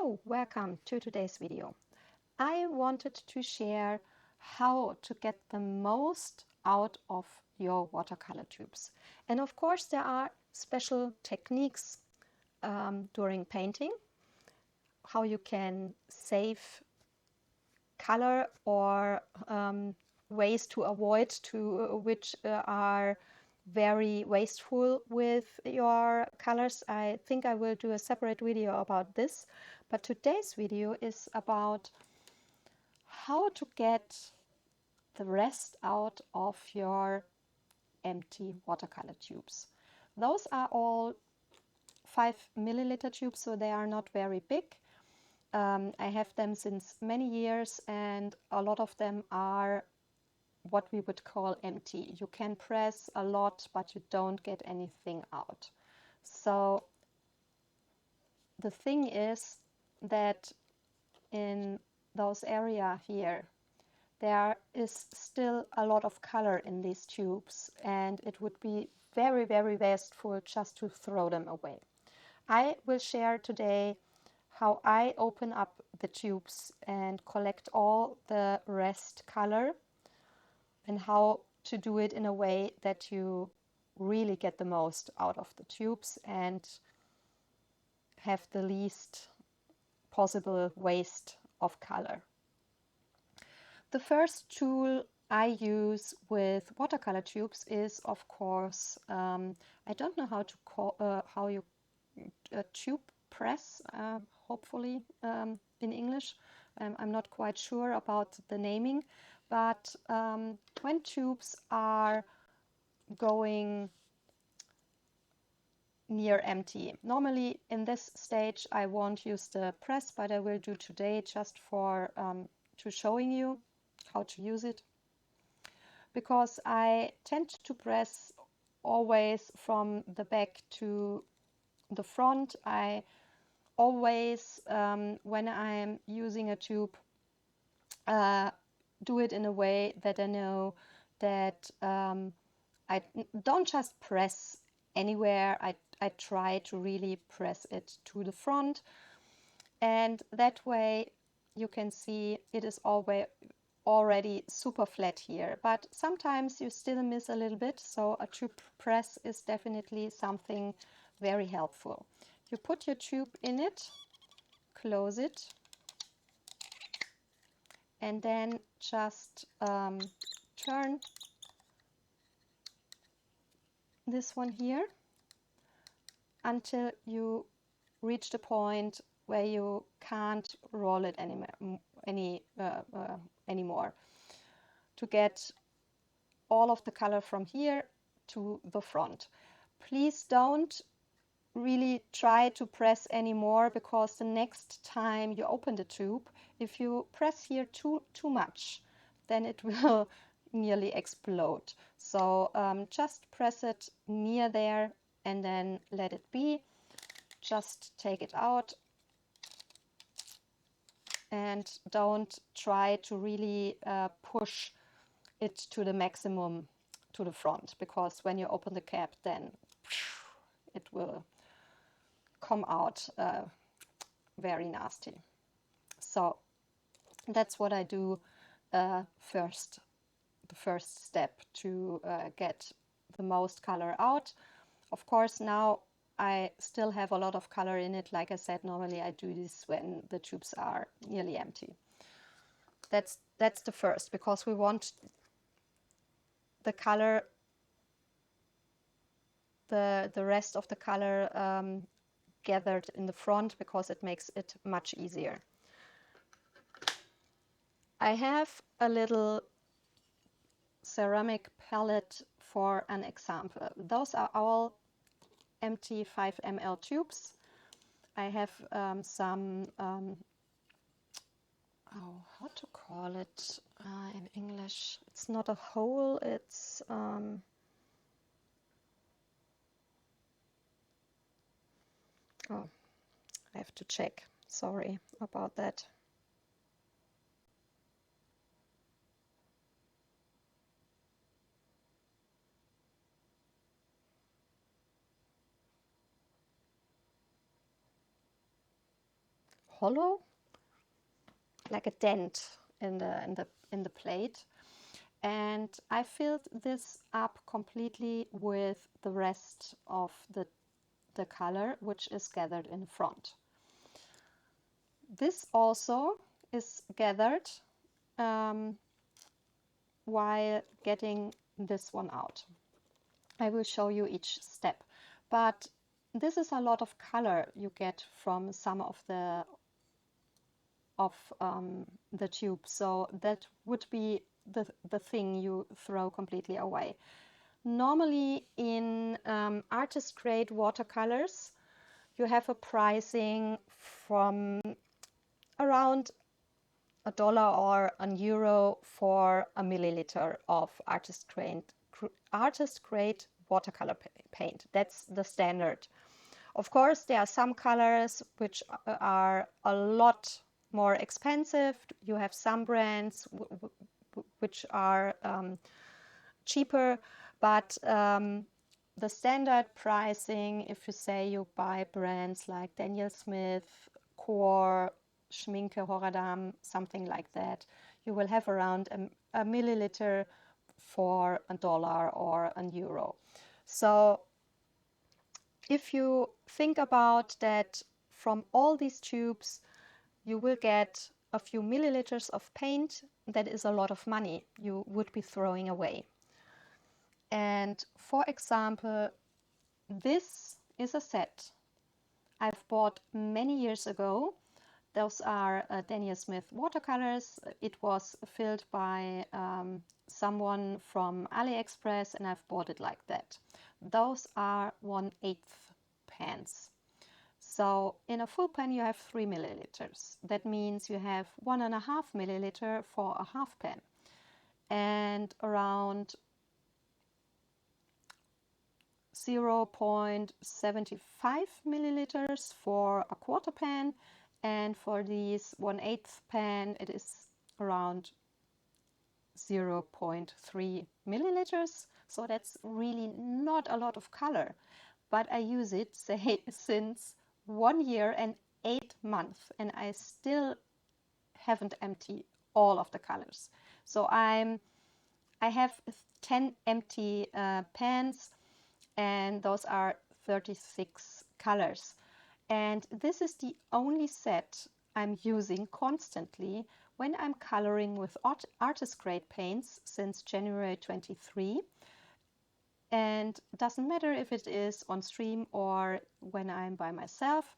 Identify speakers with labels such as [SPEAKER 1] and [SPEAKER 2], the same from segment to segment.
[SPEAKER 1] Hello, welcome to today's video. I wanted to share how to get the most out of your watercolor tubes. And of course there are special techniques during painting, how you can save color or ways to avoid which are very wasteful with your colors. I think I will do a separate video about this, but today's video is about how to get the rest out of your empty watercolor tubes. Those are all 5 milliliter tubes, so they are not very big. I have them since many years and a lot of them are what we would call empty. You can press a lot, but you don't get anything out. So the thing is that in those areas here, there is still a lot of color in these tubes and it would be very, very wasteful just to throw them away. I will share today how I open up the tubes and collect all the rest color, and how to do it in a way that you really get the most out of the tubes and have the least possible waste of color. The first tool I use with watercolor tubes is, of course, I don't know how to call how you tube press, hopefully in English. I'm not quite sure about the naming. But when tubes are going near empty, normally in this stage I won't use the press, but I will do today just for to showing you how to use it, because I tend to press always from the back to the front. I always, when I'm using a tube, do it in a way that I know that I don't just press anywhere. I try to really press it to the front, and that way you can see it is already super flat here, but sometimes you still miss a little bit, so a tube press is definitely something very helpful. You put your tube in it, close it, and then just turn this one here until you reach the point where you can't roll it anymore, to get all of the color from here to the front. Please don't really try to press anymore, because the next time you open the tube, if you press here too much, then it will nearly explode. So just press it near there and then let it be. Just take it out and don't try to really push it to the maximum to the front, because when you open the cap, then it will come out very nasty. So that's what I do first, the first step to get the most color out. Of course, now I still have a lot of color in it. Like I said, normally I do this when the tubes are nearly empty. That's the first, because we want the color, the rest of the color gathered in the front, because it makes it much easier. I have a little ceramic palette for an example. Those are all empty 5 ml tubes. I have some how to call it in English? It's not a hole, it's oh, I have to check. Sorry about that. hollow, like a dent in the plate. And I filled this up completely with the rest of the color, which is gathered in front. This also is gathered while getting this one out. I will show you each step, but this is a lot of color you get from some of the tube, so that would be the thing you throw completely away. Normally in artist grade watercolors you have a pricing from around $1 or €1 for a milliliter of artist grade watercolor paint. That's the standard. Of course, there are some colors which are a lot more expensive. You have some brands which are cheaper, but the standard pricing, if you say you buy brands like Daniel Smith, Core, Schminke, Horadam, something like that, you will have around a milliliter for $1 or €1. So if you think about that, from all these tubes you will get a few milliliters of paint. That is a lot of money you would be throwing away. And for example, this is a set I've bought many years ago. Those are Daniel Smith watercolors. It was filled by someone from AliExpress, and I've bought it like that. Those are 1/8 pans. So in a full pan you have 3 milliliters. That means you have 1.5 milliliter for a half pan, and around 0.75 milliliters for a quarter pan, and for these 1/8 pan it is around 0.3 milliliters. So that's really not a lot of color, but I use it, say, since 1 year and 8 months, and I still haven't emptied all of the colors. So I have 10 empty pans, and those are 36 colors. And this is the only set I'm using constantly when I'm coloring with artist grade paints since January 23. And it doesn't matter if it is on stream or when I'm by myself,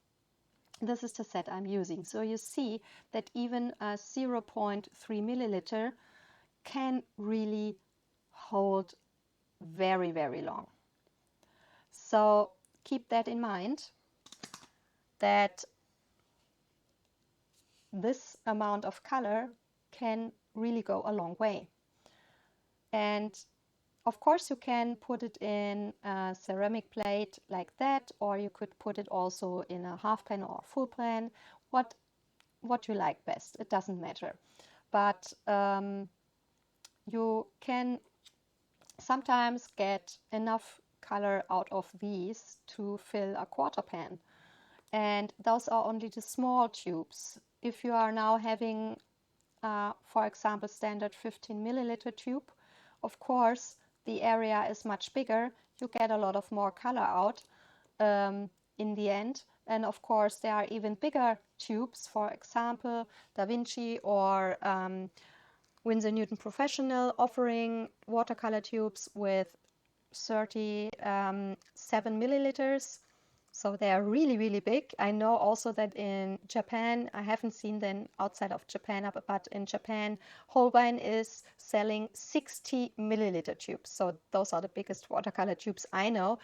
[SPEAKER 1] this is the set I'm using. So you see that even a 0.3 milliliter can really hold very, very long. So keep that in mind, that this amount of color can really go a long way. And of course you can put it in a ceramic plate like that, or you could put it also in a half pan or full pan, what you like best, it doesn't matter. But you can sometimes get enough color out of these to fill a quarter pan. And those are only the small tubes. If you are now having, for example, standard 15 milliliter tube, of course, the area is much bigger. You get a lot of more color out in the end. And of course, there are even bigger tubes, for example, Da Vinci or Winsor Newton Professional, offering watercolor tubes with 37 milliliters. So they are really, really big. I know also that in Japan, I haven't seen them outside of Japan, but in Japan, Holbein is selling 60 milliliter tubes. So those are the biggest watercolor tubes I know.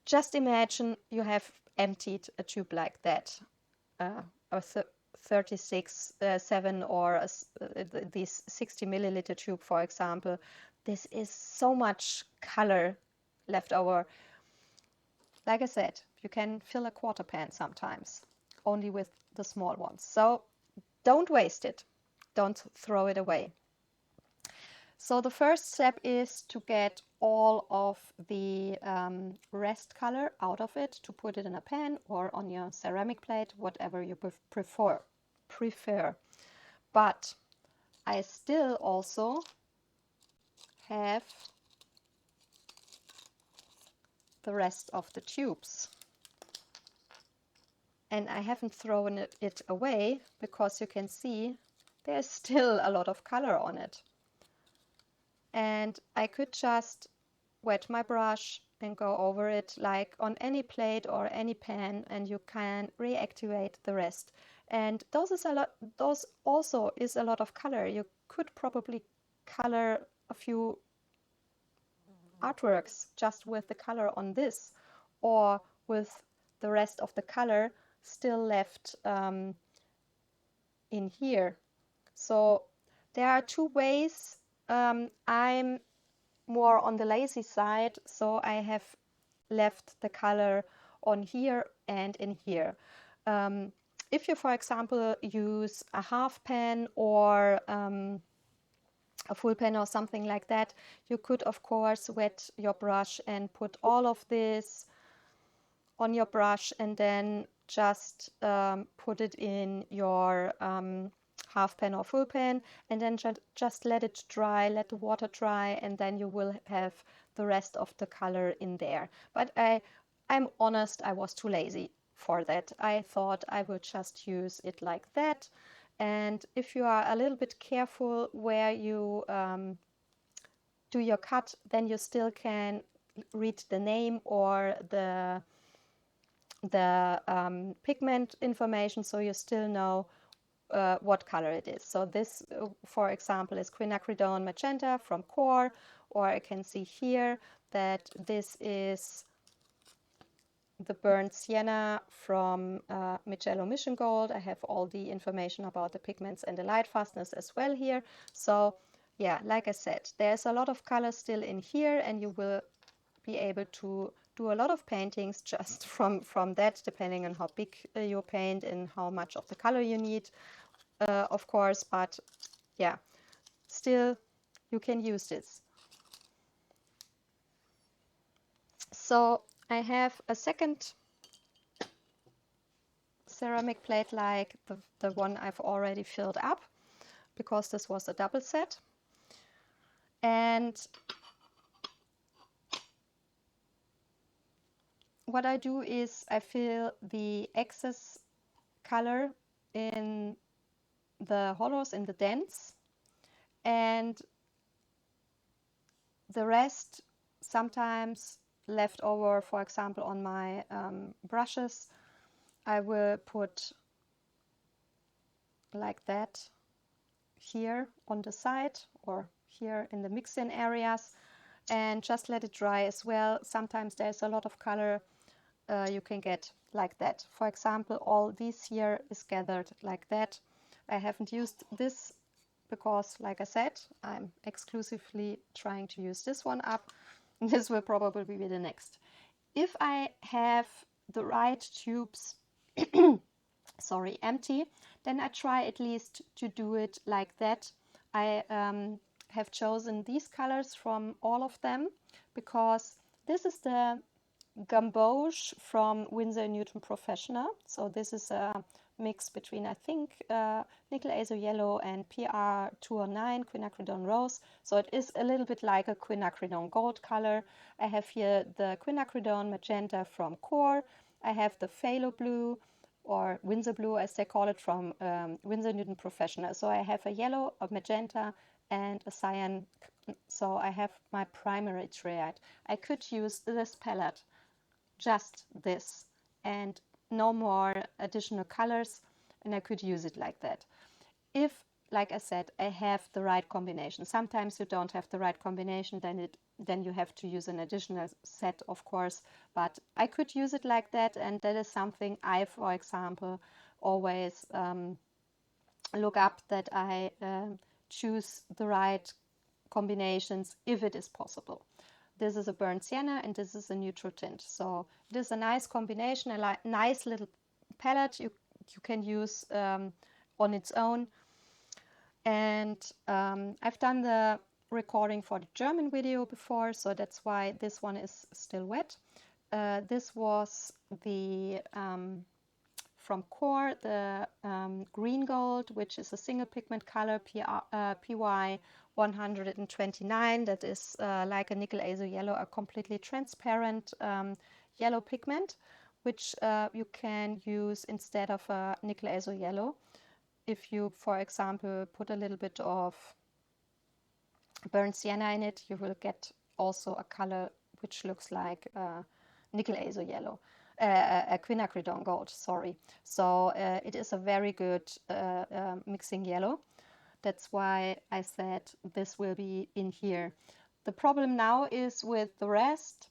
[SPEAKER 1] Just imagine you have emptied a tube like that, a 36/7 or this 60 milliliter tube, for example. This is so much color left over. Like I said, you can fill a quarter pan sometimes, only with the small ones. So don't waste it. Don't throw it away. So the first step is to get all of the rest color out of it, to put it in a pan or on your ceramic plate, whatever you prefer. But I still also have the rest of the tubes. And I haven't thrown it away because you can see there's still a lot of color on it. And I could just wet my brush and go over it like on any plate or any pan, and you can reactivate the rest. And those also is a lot of color. You could probably color a few artworks just with the color on this, or with the rest of the color still left in here. So there are two ways. I'm more on the lazy side, so I have left the color on here and in here. If you, for example, use a half pan or a full pan or something like that, you could of course wet your brush and put all of this on your brush and then just put it in your half pan or full pan, and then just let it dry, let the water dry, and then you will have the rest of the color in there. But I'm honest, I was too lazy for that. I thought I would just use it like that. And if you are a little bit careful where you do your cut, then you still can read the name or the pigment information, so you still know what color it is. So this, for example, is quinacridone magenta from Core, or I can see here that this is the burnt sienna from Micello Mission Gold. I have all the information about the pigments and the light fastness as well here. So yeah, like I said, there's a lot of color still in here, and you will be able to do a lot of paintings just from that, depending on how big you paint and how much of the color you need, of course. But yeah, still you can use this. So I have a second ceramic plate like the one I've already filled up, because this was a double set. And what I do is I fill the excess color in the hollows, in the dents, and the rest sometimes left over, for example, on my brushes, I will put like that here on the side or here in the mix-in areas, and just let it dry as well. Sometimes there's a lot of color you can get like that. For example, all these here is gathered like that. I haven't used this because, like I said, I'm exclusively trying to use this one up. This will probably be the next. If I have the right tubes sorry, empty, then I try at least to do it like that. I have chosen these colors from all of them because this is the gamboge from Winsor & Newton Professional. So this is a mix between, I think, nickel azo yellow and PR 209 quinacridone rose. So it is a little bit like a quinacridone gold color. I have here the quinacridone magenta from Core. I have the phthalo blue, or Winsor blue as they call it, from Winsor & Newton Professional. So I have a yellow, a magenta, and a cyan. So I have my primary triad. I could use this palette, just this, and no more additional colors, and I could use it like that. If, like I said, I have the right combination. Sometimes you don't have the right combination, then you have to use an additional set, of course, but I could use it like that, and that is something I, for example, always look up, that I choose the right combinations if it is possible. This is a burnt sienna and this is a neutral tint. So it is a nice combination, a nice little palette you can use on its own. And I've done the recording for the German video before, so that's why this one is still wet. This was the from Core, the green gold, which is a single pigment color, PY 129. That is like a nickel azo yellow, a completely transparent yellow pigment, which you can use instead of a nickel azo yellow. If you, for example, put a little bit of burnt sienna in it, you will get also a color which looks like nickel azo yellow, a quinacridone gold, sorry. So it is a very good mixing yellow. That's why I said this will be in here. The problem now is with the rest.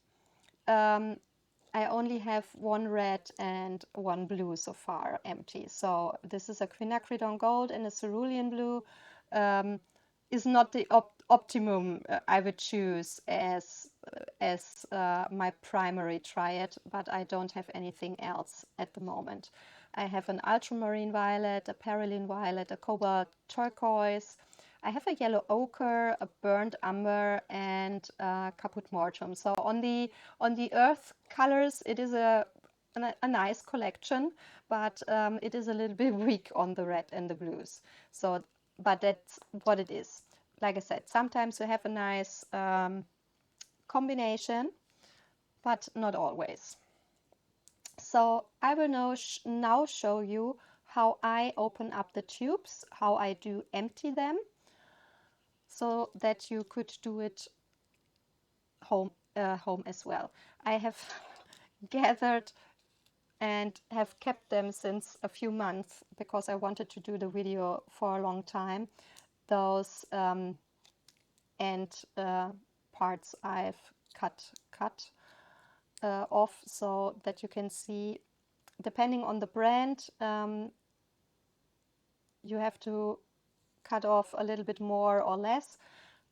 [SPEAKER 1] I only have one red and one blue so far empty. So this is a quinacridone gold and a cerulean blue. Is not the optimum I would choose as my primary triad, but I don't have anything else at the moment. I have an ultramarine violet, a perylene violet, a cobalt turquoise. I have a yellow ochre, a burnt umber, and caput mortuum. So on the earth colors, it is a nice collection, but it is a little bit weak on the red and the blues. So, but that's what it is. Like I said, sometimes you have a nice combination, but not always. So I will now show you how I open up the tubes, how I do empty them, so that you could do it home as well. I have gathered and have kept them since a few months because I wanted to do the video for a long time. Those end parts I've cut off so that you can see, depending on the brand, you have to cut off a little bit more or less.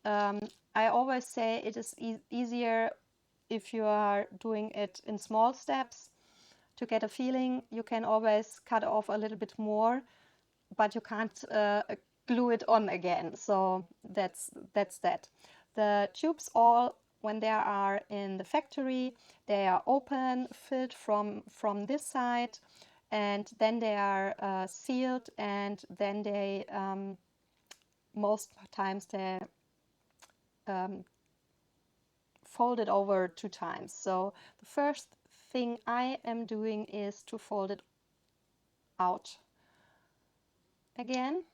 [SPEAKER 1] I always say it is easier if you are doing it in small steps. To get a feeling, you can always cut off a little bit more, but you can't glue it on again. So that's that. The tubes, all when they are in the factory, they are open, filled from this side, and then they are sealed, and then they most times they folded over 2 times. So the first thing I am doing is to fold it out again.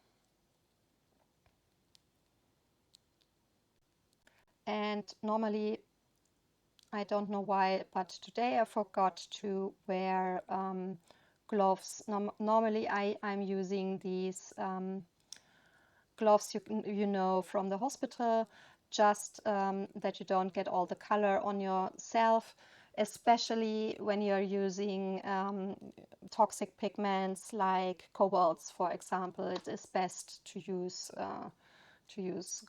[SPEAKER 1] And normally, I don't know why, but today I forgot to wear gloves. Normally I'm using these gloves you know from the hospital, just that you don't get all the color on yourself, especially when you're using toxic pigments like cobalts, for example. It is best to use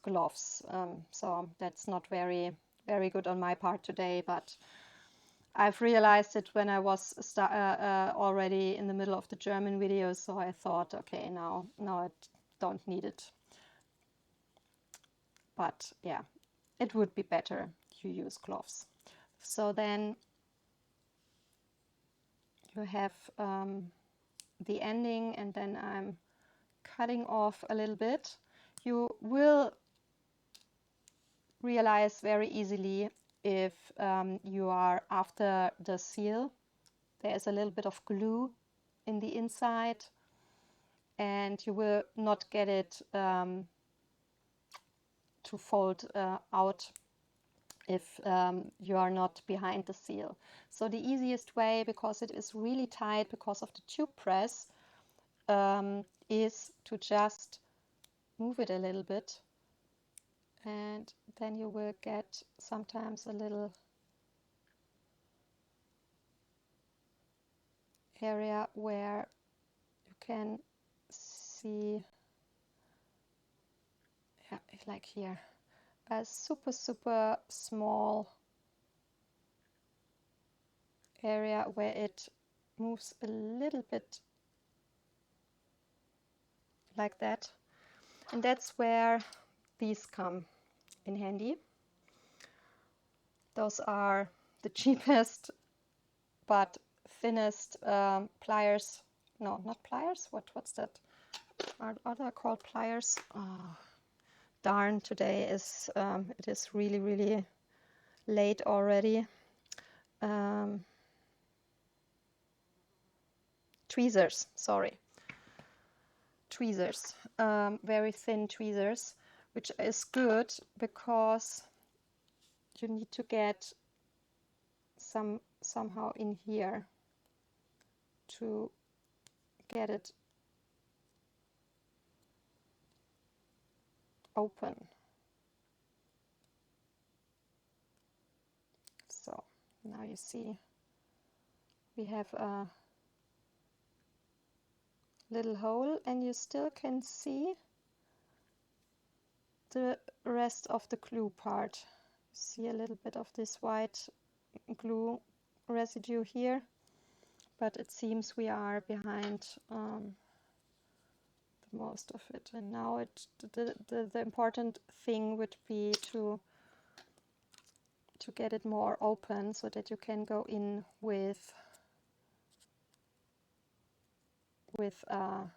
[SPEAKER 1] gloves. So that's not very good on my part today, but I've realized it when I was already in the middle of the German video, so I thought, okay, now I don't need it. But yeah, it would be better you use gloves. So then you have the ending, and then I'm cutting off a little bit. You will realize very easily if you are after the seal. There is a little bit of glue in the inside, and you will not get it to fold out if you are not behind the seal. So the easiest way, because it is really tight because of the tube press, is to just move it a little bit, and then you will get sometimes a little area where you can see, yeah, like here, a super small area where it moves a little bit like that, and that's where these come. in handy. Those are the cheapest but thinnest pliers. No, not pliers. What's that? Are they called pliers? Oh, darn! Today is it is really late already. Tweezers. Sorry. Tweezers. Very thin tweezers, which is good because you need to get somehow in here to get it open. So now you see we have a little hole, and you still can see the rest of the glue part. You see a little bit of this white glue residue here, but it seems we are behind most of it. And now the important thing would be to get it more open so that you can go in with a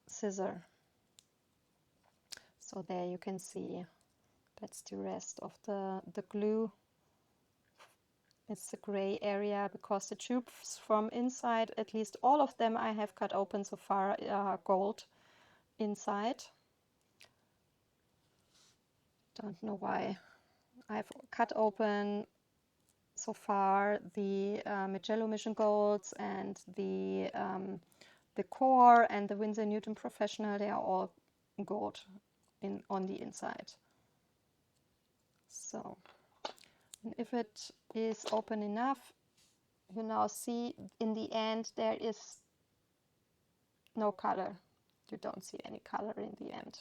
[SPEAKER 1] scissor. So there you can see that's the rest of the glue. It's the gray area because the tubes from inside, at least all of them I have cut open so far, are gold inside. Don't know why. I've cut open so far the Magello Mission Golds and the Core and the Winsor Newton Professional. They are all gold on the inside. So, and if it is open enough, you now see in the end there is no color. You don't see any color in the end.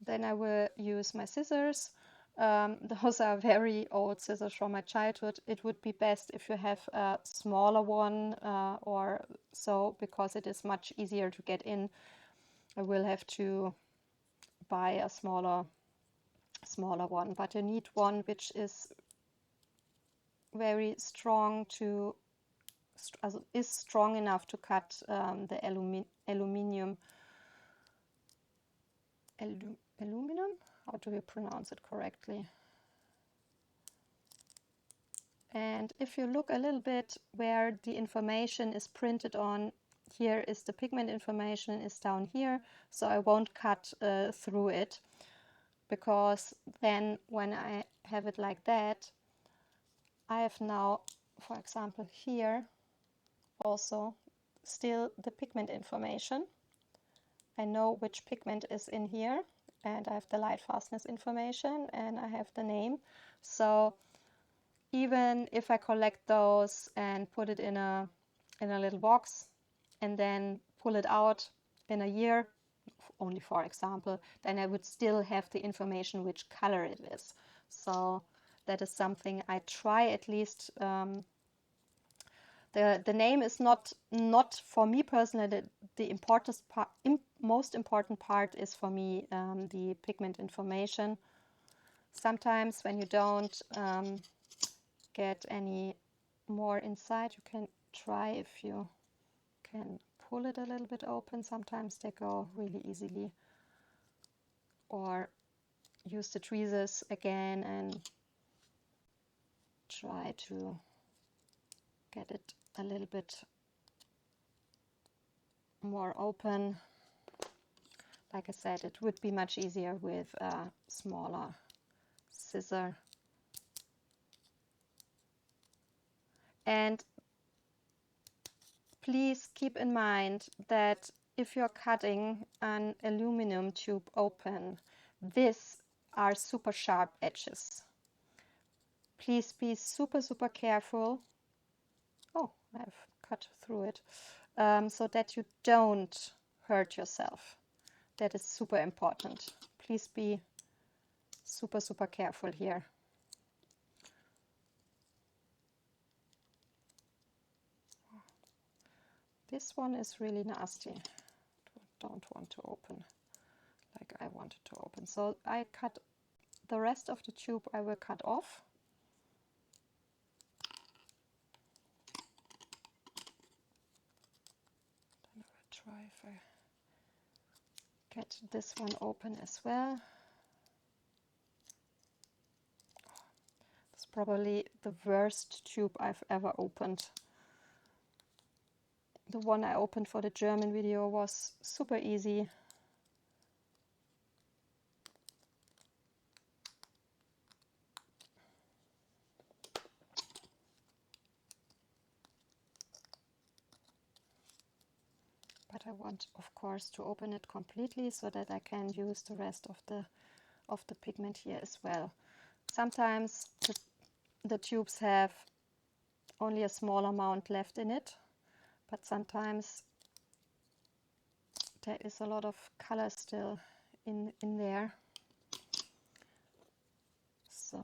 [SPEAKER 1] Then I will use my scissors. Those are very old scissors from my childhood. It would be best if you have a smaller one or so, because it is much easier to get in. I will have to buy a smaller one, but you need one which is very strong is strong enough to cut the aluminum. How do you pronounce it correctly? And if you look a little bit where the information is printed on, here is the pigment information, is down here, so I won't cut through it, because then when I have it like that, I have now, for example, here also still the pigment information. I know which pigment is in here, and I have the light fastness information, and I have the name. So even if I collect those and put it in a little box and then pull it out in a year, only for example, then I would still have the information which color it is. So that is something I try at least. The name is not for me personally. The most important part is for me the pigment information. Sometimes when you don't get any more inside, you can try if you can pull it a little bit open. Sometimes they go really easily. Or use the tweezers again and try to get it a little bit more open. Like I said, it would be much easier with a smaller scissor. And please keep in mind that if you're cutting an aluminum tube open, these are super sharp edges. Please be super careful. Oh, I've cut through it, so that you don't hurt yourself. That is super important. Please be super careful here. This one is really nasty. Don't want to open like I wanted to open. So I cut the rest of the tube I will cut off. Then I will try if I get this one open as well. It's probably the worst tube I've ever opened. The one I opened for the German video was super easy. But I want, of course, to open it completely so that I can use the rest of the pigment here as well. Sometimes the tubes have only a small amount left in it, but sometimes there is a lot of color still in there. So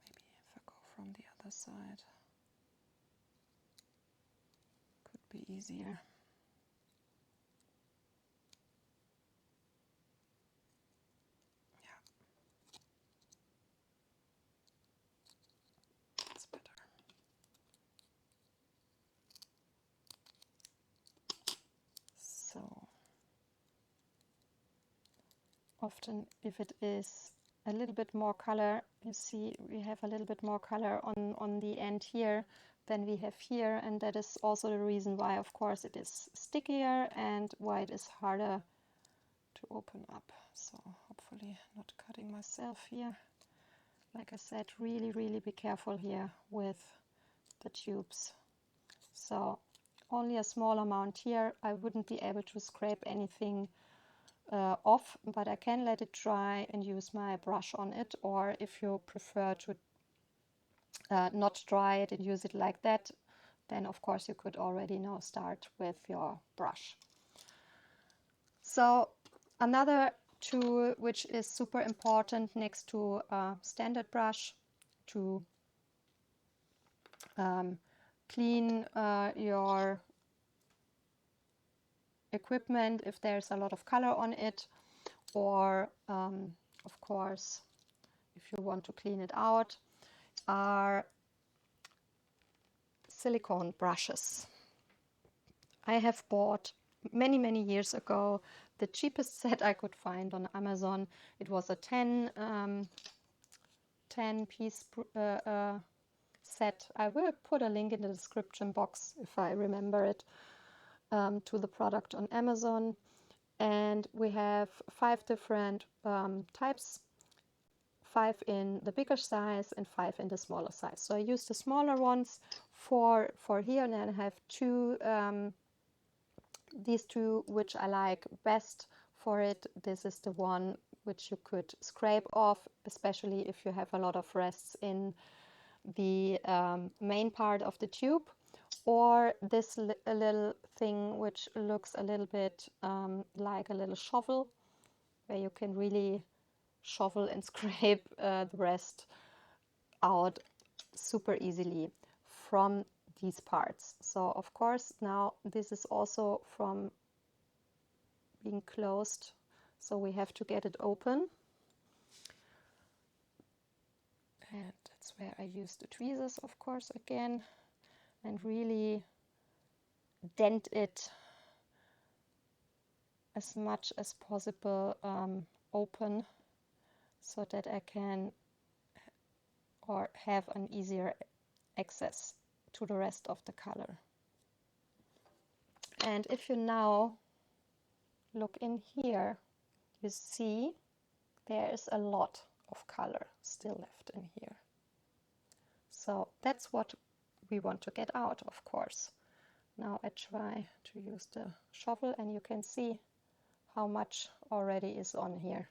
[SPEAKER 1] maybe if I go from the other side, could be easier. So often if it is a little bit more color, you see we have a little bit more color on the end here than we have here, and that is also the reason why, of course, it is stickier and why it is harder to open up. So hopefully not cutting myself here. Like I said, really be careful here with the tubes. So only a small amount here. I wouldn't be able to scrape anything off, but I can let it dry and use my brush on it, or if you prefer to not dry it and use it like that, then of course you could already now start with your brush. So another tool which is super important next to a standard brush to clean your equipment if there's a lot of color on it, or of course if you want to clean it out, are silicone brushes. I have bought many years ago the cheapest set I could find on Amazon. It was a 10 piece set. I will put a link in the description box if I remember it, to the product on Amazon. And we have 5 different types, 5 in the bigger size and 5 in the smaller size. So I use the smaller ones for here, and then I have these two which I like best for it. This is the one which you could scrape off, especially if you have a lot of rests in the main part of the tube, or this little thing which looks a little bit like a little shovel, where you can really shovel and scrape the rest out super easily from these parts. So of course now this is also from being closed, so we have to get it open, and that's where I use the tweezers, of course, again, and really dent it as much as possible open, so that I can or have an easier access to the rest of the color. And if you now look in here, you see there is a lot of color still left in here. So that's what we want to get out, of course. Now I try to use the shovel, and you can see how much already is on here.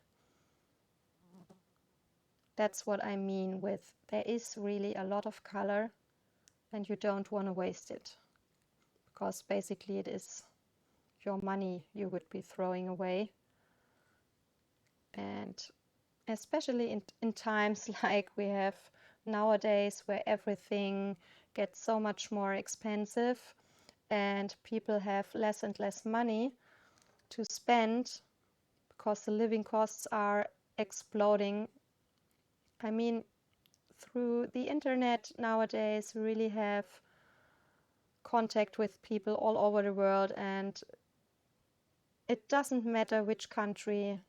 [SPEAKER 1] That's what I mean with there is really a lot of color, and you don't want to waste it, because basically it is your money you would be throwing away. And especially in times like we have nowadays, where everything gets so much more expensive, and people have less and less money to spend because the living costs are exploding. I mean, through the internet nowadays, we really have contact with people all over the world, and it doesn't matter which country.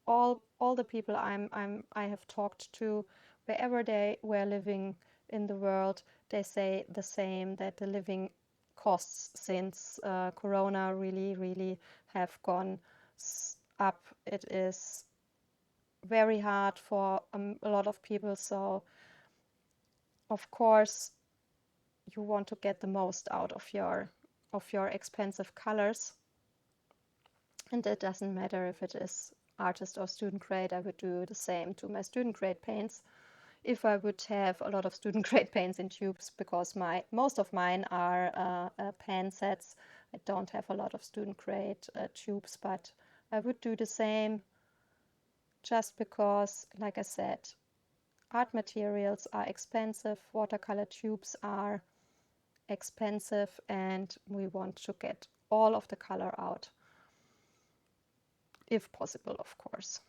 [SPEAKER 1] All the people I have talked to, wherever they were living in the world, they say the same, that the living costs since Corona really have gone up. It is very hard for a lot of people, so of course you want to get the most out of your expensive colors, and it doesn't matter if it is artist or student grade. I would do the same to my student grade paints if I would have a lot of student grade paints in tubes, because most of mine are pan sets. I don't have a lot of student grade tubes, but I would do the same, just because, like I said, art materials are expensive, watercolor tubes are expensive, and we want to get all of the color out, if possible, of course.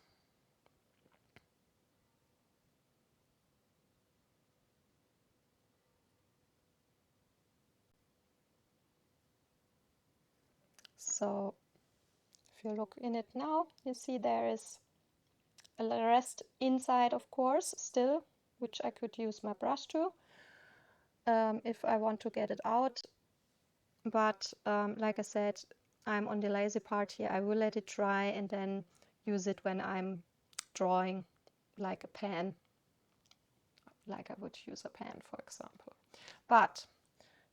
[SPEAKER 1] So if you look in it now, you see there is a rest inside, of course, still, which I could use my brush to if I want to get it out. But like I said, I'm on the lazy part here. I will let it dry and then use it when I'm drawing like a pen, like I would use a pen, for example. But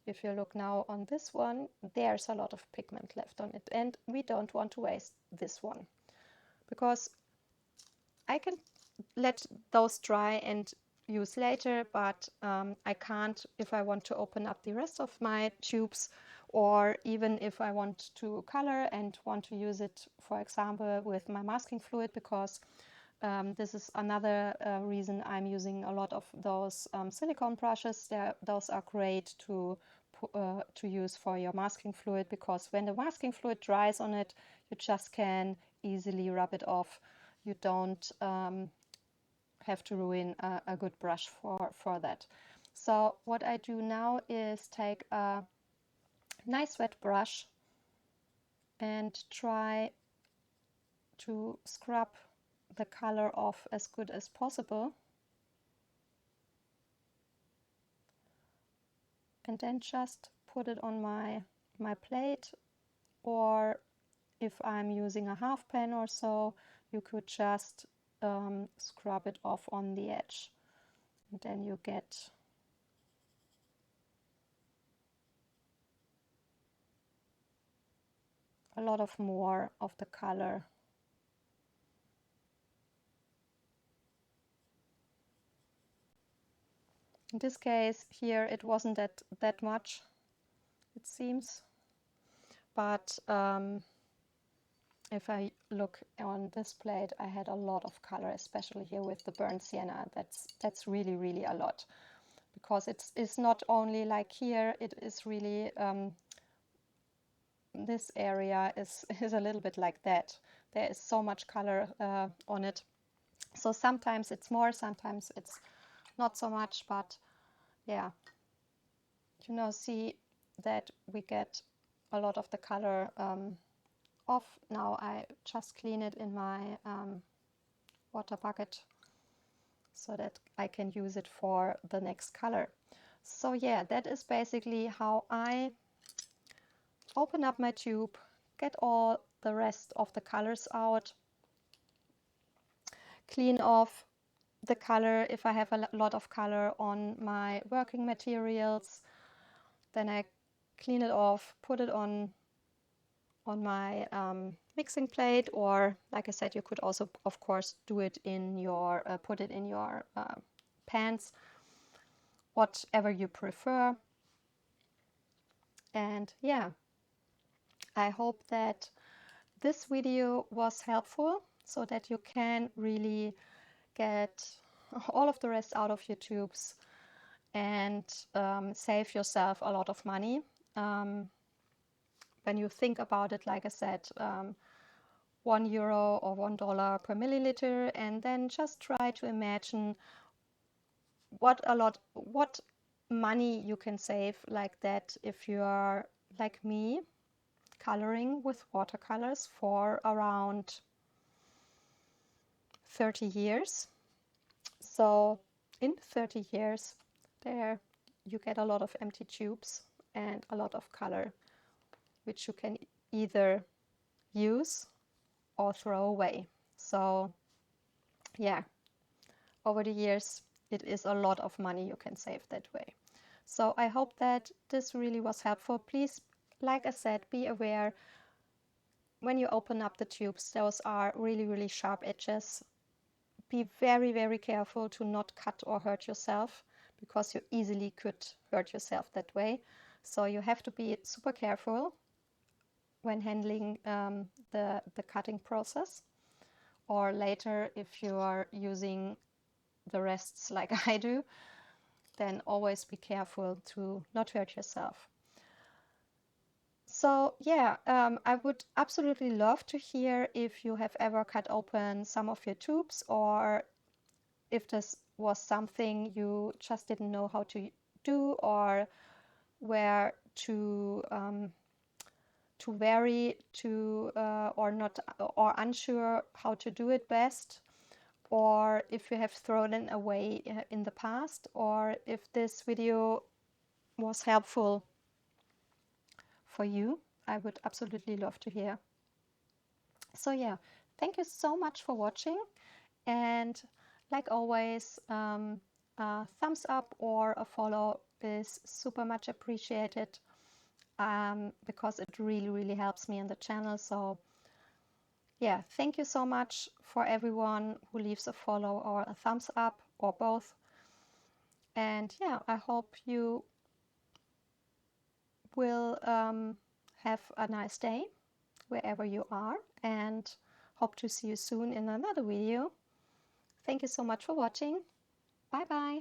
[SPEAKER 1] if you look now on this one, there's a lot of pigment left on it, and we don't want to waste this one, because I can let those dry and use later, but I can't if I want to open up the rest of my tubes, or even if I want to color and want to use it, for example, with my masking fluid, because this is another reason I'm using a lot of those silicone brushes. Those are great to use for your masking fluid, because when the masking fluid dries on it, you just can easily rub it off. You don't have to ruin a good brush for that. So what I do now is take a nice wet brush and try to scrub the color off as good as possible, and then just put it on my plate, or if I'm using a half pen or so, you could just scrub it off on the edge, and then you get a lot of more of the color. In this case here it wasn't that much, it seems, but if I look on this plate, I had a lot of color, especially here with the burnt sienna. That's really a lot, because it's not only like here, it is really this area is a little bit like that. There is so much color on it, so sometimes it's more, sometimes it's not so much, but yeah, see that we get a lot of the color off. Now I just clean it in my water bucket so that I can use it for the next color. So yeah, that is basically how I open up my tube, get all the rest of the colors out, clean off the color if I have a lot of color on my working materials, then I clean it off, put it on my mixing plate, or like I said, you could also of course do it in your put it in your pans, whatever you prefer. And yeah, I hope that this video was helpful, so that you can really get all of the rest out of your tubes and save yourself a lot of money. When you think about it, like I said, €1 or $1 per milliliter, and then just try to imagine what money you can save like that if you are like me, coloring with watercolors for around 30 years. So in 30 years there you get a lot of empty tubes and a lot of color which you can either use or throw away. So yeah, over the years it is a lot of money you can save that way. So I hope that this really was helpful. Please, like I said, be aware when you open up the tubes, those are really, really sharp edges. Be very, very careful to not cut or hurt yourself, because you easily could hurt yourself that way. So you have to be super careful when handling the cutting process, or later if you are using the rests like I do, then always be careful to not hurt yourself. So yeah, I would absolutely love to hear if you have ever cut open some of your tubes, or if this was something you just didn't know how to do, or where to vary to or not, or unsure how to do it best, or if you have thrown it away in the past, or if this video was helpful for you. I would absolutely love to hear. So yeah, thank you so much for watching, and like always, a thumbs up or a follow is super much appreciated, because it really, really helps me in the channel. So yeah, thank you so much for everyone who leaves a follow or a thumbs up or both. And yeah, I hope you will have a nice day wherever you are, and hope to see you soon in another video. Thank you so much for watching. Bye bye.